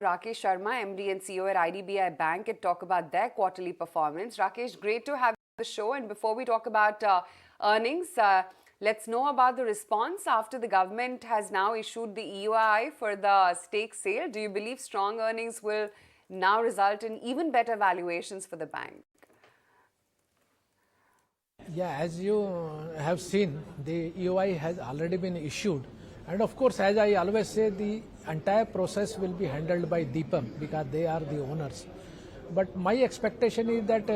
Rakesh Sharma, MD and CEO at IDBI Bank, and talk about their quarterly performance. Rakesh, great to have you on the show. And before we talk about earnings, let's know about the response after the government has now issued the EOI for the stake sale. Do you believe strong earnings will now result in even better valuations for the bank? Yeah, as you have seen, the EOI has already been issued. And of course, as I always say, the entire process will be handled by DIPAM because they are the owners. But my expectation is that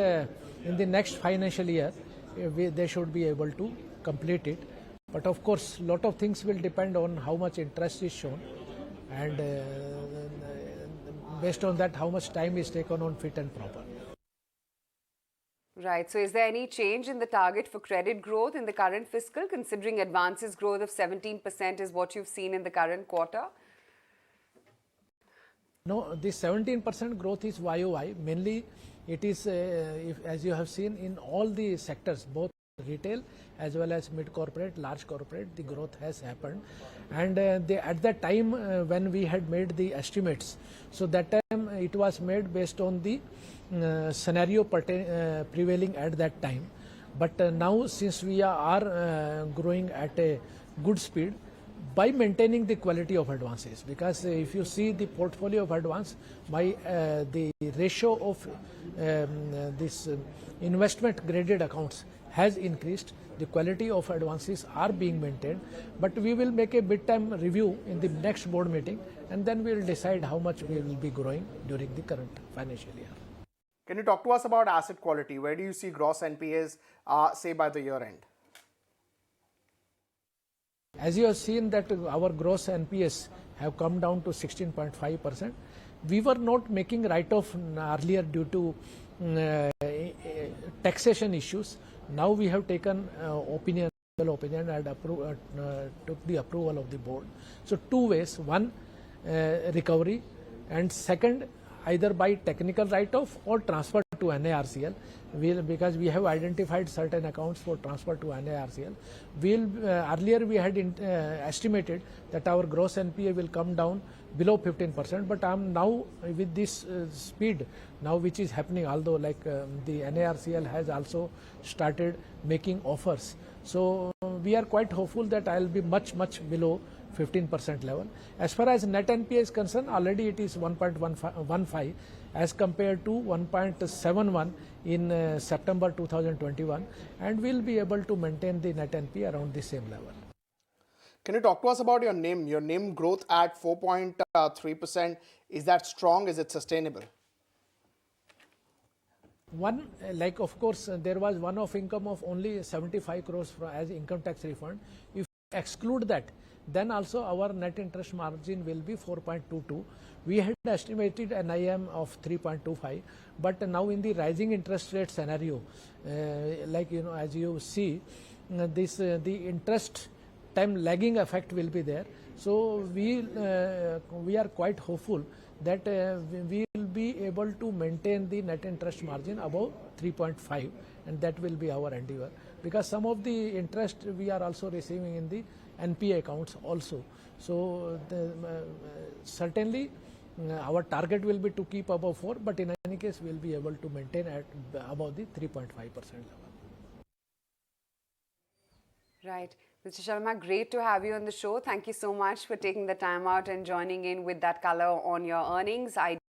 in the next financial year, they should be able to complete it. But of course, a lot of things will depend on how much interest is shown and based on that, how much time is taken on fit and proper. Right. So is there any change in the target for credit growth in the current fiscal, considering advances growth of 17% is what you've seen in the current quarter? No, this 17% growth is YOY. Mainly, it is, as you have seen, in all the sectors, both retail as well as mid-corporate, large corporate, the growth has happened. And at that time when we had made the estimates, so that time it was made based on the scenario prevailing at that time. But now since we are growing at a good speed, by maintaining the quality of advances, because if you see the portfolio of advance, the ratio of this investment graded accounts has increased, the quality of advances are being maintained, but we will make a mid-term review in the next board meeting and then we will decide how much we will be growing during the current financial year. Can you talk to us about asset quality? Where do you see gross NPAs, say by the year end? As you have seen that our gross NPAs have come down to 16.5%. We were not making write-off earlier due to taxation issues. Now we have taken opinion and took the approval of the board. So two ways: one, recovery, and second, either by technical write-off or transfer to NARCL. Because we have identified certain accounts for transfer to NARCL. Earlier we had estimated that our gross NPA will come down below 15%, but now with this speed now which is happening, although like the NARCL has also started making offers. So we are quite hopeful that I will be much below 15% level. As far as net NPA is concerned, already it is 1.15 as compared to 1.71 in September 2021, and we will be able to maintain the net NPA around the same level. Can you talk to us about your NIM? Your NIM growth at 4.3%, is that strong? Is it sustainable? One, like of course, there was one-off income of only 75 crores as income tax refund. If you exclude that, then also our net interest margin will be 4.22. We had estimated an NIM of 3.25, but now in the rising interest rate scenario, like as you see, the interest time lagging effect will be there. So we are quite hopeful that we will be able to maintain the net interest margin above 3.5, and that will be our endeavor, because some of the interest we are also receiving in the NPA accounts also. So certainly our target will be to keep above 4, but in any case we will be able to maintain at above the 3.5% level. Right. Mr. Sharma, great to have you on the show. Thank you so much for taking the time out and joining in with that color on your earnings.